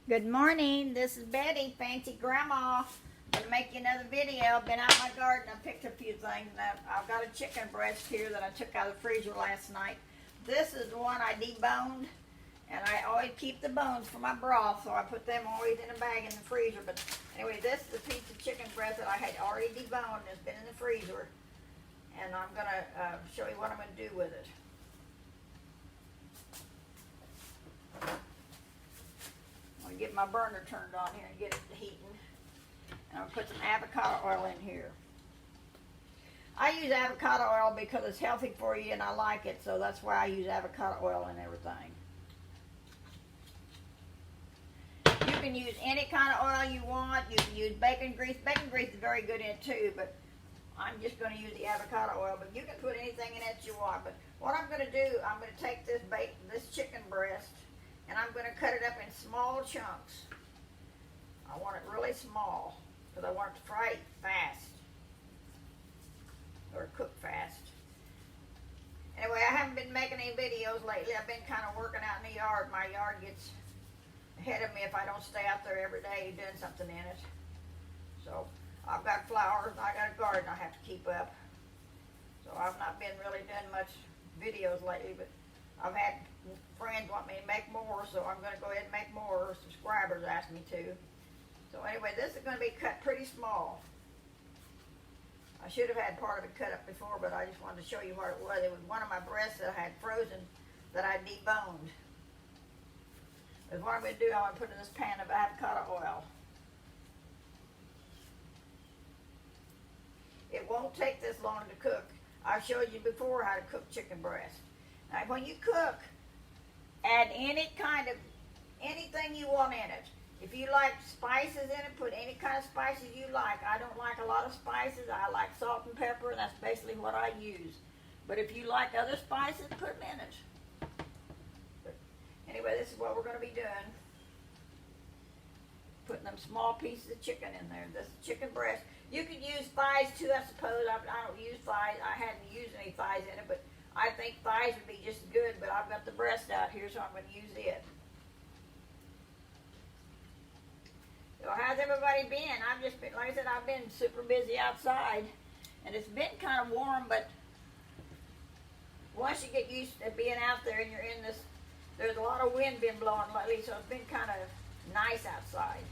Good morning, this is Betty, Fancy Grandma. I'm going to make you another video. Been out in my garden, I picked a few things. And I've got a chicken breast here that I took out of the freezer last night. This is the one I deboned, and I always keep the bones for my broth, so I put them always in a bag in the freezer. But anyway, this is a piece of chicken breast that I had already deboned. It's been in the freezer, and I'm going to show you what I'm going to do with it. I'm going to get my burner turned on here and get it heating. And I'll put some avocado oil in here. I use avocado oil because it's healthy for you and I like it, so that's why I use avocado oil and everything. You can use any kind of oil you want. You can use bacon grease. Bacon grease is very good in it too, but I'm just going to use the avocado oil. But you can put anything in it you want. But what I'm going to do, I'm going to take this chicken breast, and I'm going to cut it up in small chunks. I want it really small because I want it to fry fast or cook fast. Anyway, I haven't been making any videos lately. I've been kind of working out in the yard. My yard gets ahead of me if I don't stay out there every day doing something in it. So I've got flowers and I got a garden I have to keep up. So I've not been really doing much videos lately, but I've had friends want me to make more, so I'm going to go ahead and make more. Subscribers asked me to. So anyway, this is going to be cut pretty small. I should have had part of it cut up before, but I just wanted to show you what it was. It was one of my breasts that I had frozen that I deboned. But what I'm going to do, I'm going to put in this pan of avocado oil. It won't take this long to cook. I've showed you before how to cook chicken breast. Now, when you cook, add anything you want in it. If you like spices in it, put any kind of spices you like. I don't like a lot of spices. I like salt and pepper, and that's basically what I use. But if you like other spices, put them in it. But anyway, this is what we're going to be doing. Putting them small pieces of chicken in there. This is chicken breast. You could use thighs too, I suppose. I don't use thighs. I hadn't used any thighs in it, but I think thighs would be just good. But I've got the breast out here, so I'm going to use it. So how's everybody been? I've just been, like I said, I've been super busy outside, and it's been kind of warm, but once you get used to being out there and you're in this, there's a lot of wind been blowing lately, so it's been kind of nice outside.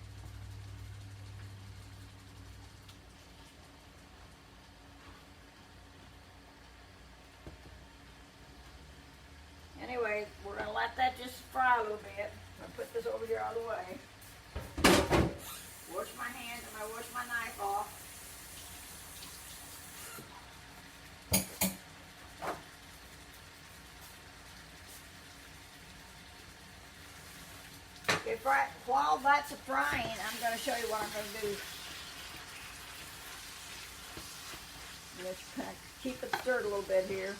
Anyway, we're going to let that just fry a little bit. I'm going to put this over here out of the way. Wash my hands. I'm going to wash my knife off. While that's frying, I'm going to show you what I'm going to do. Let's kind of keep it stirred a little bit here.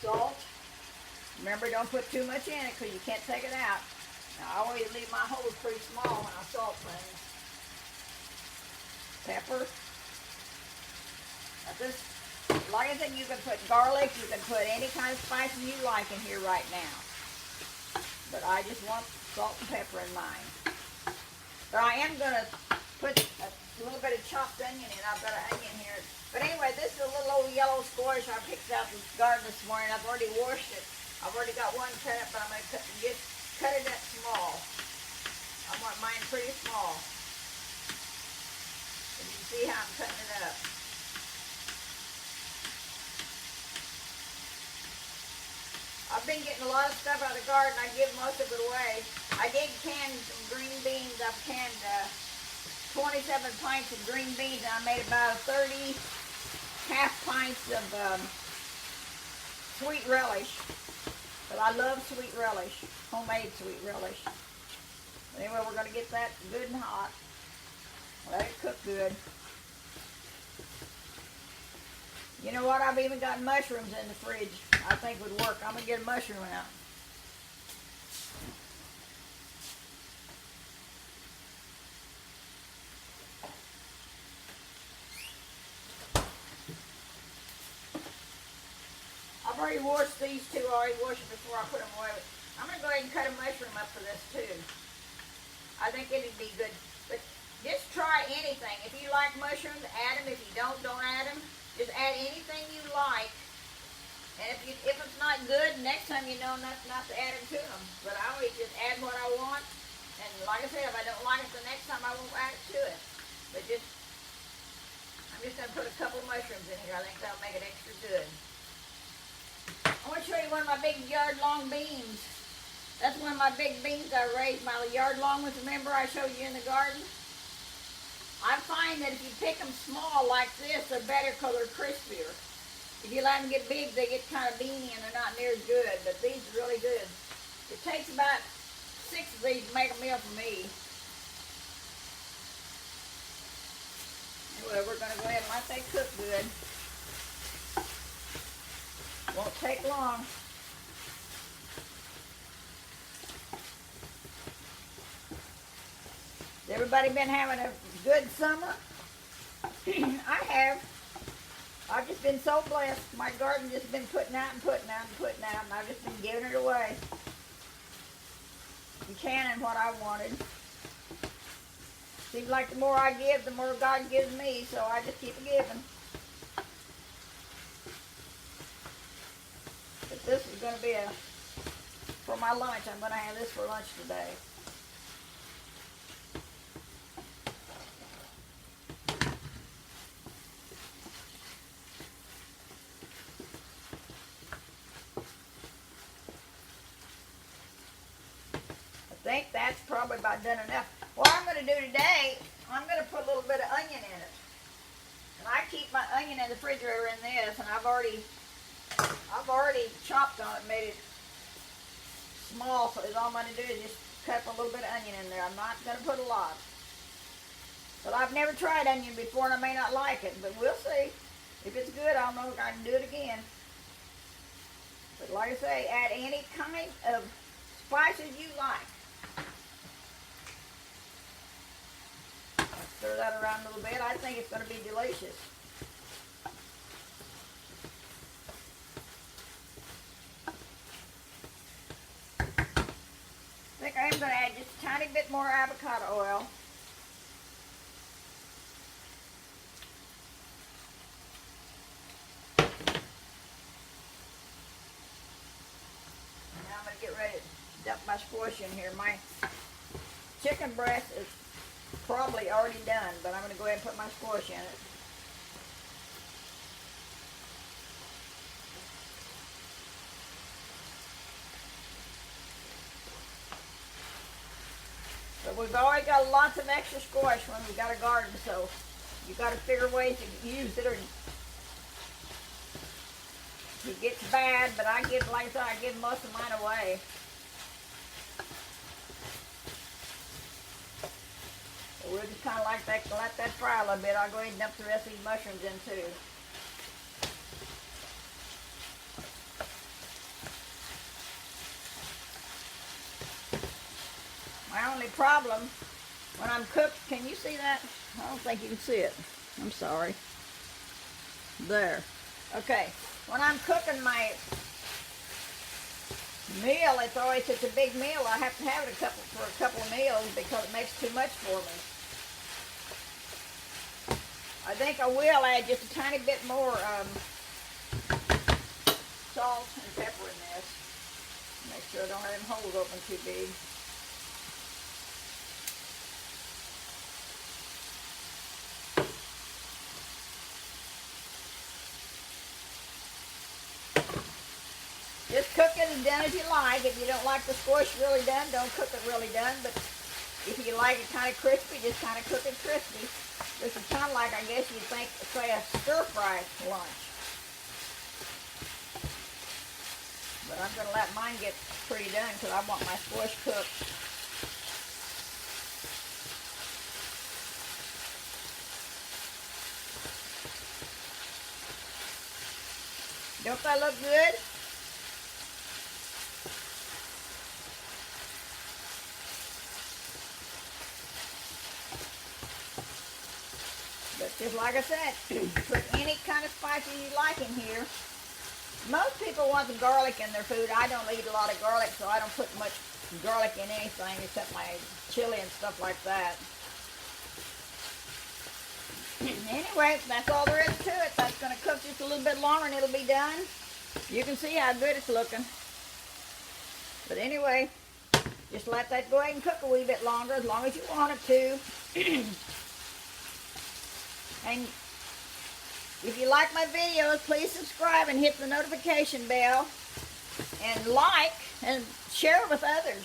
Salt. Remember, don't put too much in it because you can't take it out. Now, I always leave my holes pretty small when I salt things. Pepper. Now this, like I said, you can put garlic, you can put any kind of spices you like in here right now. But I just want salt and pepper in mine. But I am going to put a little bit of chopped onion in. I've got an onion here. But anyway, this is a little old yellow squash I picked out in the garden this morning. I've already washed it. I've already got one cut up, but I'm going to cut it up small. I want mine pretty small. And you can see how I'm cutting it up. I've been getting a lot of stuff out of the garden. I give most of it away. I did can some green beans. I've canned 27 pints of green beans, and I made about 30 half pints of sweet relish. But I love sweet relish, homemade sweet relish. Anyway, we're going to get that good and hot. Let it cook good. You know what? I've even got mushrooms in the fridge. I think would work. I'm going to get a mushroom out. I've already washed these two. I already washed them before I put them away. I'm going to go ahead and cut a mushroom up for this too. I think it'd be good. But just try anything. If you like mushrooms, add them. If you don't add them. Just add anything you like. And if it's not good, next time you know not to add it to them. But I always just add what I want. And like I said, if I don't like it the next time, I won't add it to it. But I'm just going to put a couple mushrooms in here. I think that'll make it extra good. I want to show you one of my big yard-long beans. That's one of my big beans I raised, my yard-long ones. Remember I showed you in the garden? I find that if you pick them small like this, they're better because they're crispier. If you let them get big, they get kind of beany and they're not near as good. But these are really good. It takes about 6 of these to make a meal for me. Anyway, we're going to go ahead and let they cook good. Won't take long. Has everybody been having a good summer? I have. I've just been so blessed. My garden just been putting out and putting out and putting out, and I've just been giving it away. Canning what I wanted. Seems like the more I give, the more God gives me, so I just keep giving. But this is going to be for my lunch. I'm going to have this for lunch today. I think that's probably about done enough. What I'm going to do today, I'm going to put a little bit of onion in it. And I keep my onion in the refrigerator in this, and I've already chopped on it, made it small, so all I'm going to do is just cut a little bit of onion in there. I'm not going to put a lot. But I've never tried onion before, and I may not like it, but we'll see. If it's good, I'll know I can do it again. But like I say, add any kind of spices you like. Stir that around a little bit. I think it's going to be delicious. I think I am going to add just a tiny bit more avocado oil. Now I'm going to get ready to dump my squash in here. My chicken breast is probably already done, but I'm going to go ahead and put my squash in it. But we've always got lots of extra squash when we've got a garden, so you've got to figure ways to use it, or it gets bad, but I give, like I said, I give most of mine away. We'll just kind of like that, let that fry a little bit. I'll go ahead and dump the rest of these mushrooms in too. My only problem when I'm cooked, can you see that? I don't think you can see it. I'm sorry. There. Okay. When I'm cooking my meal, it's always such a big meal. I have to have it for a couple of meals because it makes too much for me. I think I will add just a tiny bit more salt and pepper in this. Make sure I don't have them holes open too big. Just cook it as done as you like. If you don't like the squash really done, don't cook it really done. But if you like it kind of crispy, just kind of cook it crispy. This is kind of like, I guess you'd think, say, a stir-fry lunch. But I'm going to let mine get pretty done because I want my squash cooked. Don't that look good? But just like I said, put any kind of spices you like in here. Most people want the garlic in their food. I don't eat a lot of garlic, so I don't put much garlic in anything except my chili and stuff like that. Anyway, that's all there is to it. That's going to cook just a little bit longer and it'll be done. You can see how good it's looking. But anyway, just let that go ahead and cook a wee bit longer, as long as you want it to. And if you like my videos, please subscribe and hit the notification bell. And like and share with others.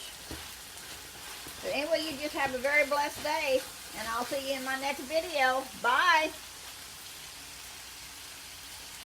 But anyway, you just have a very blessed day. And I'll see you in my next video. Bye.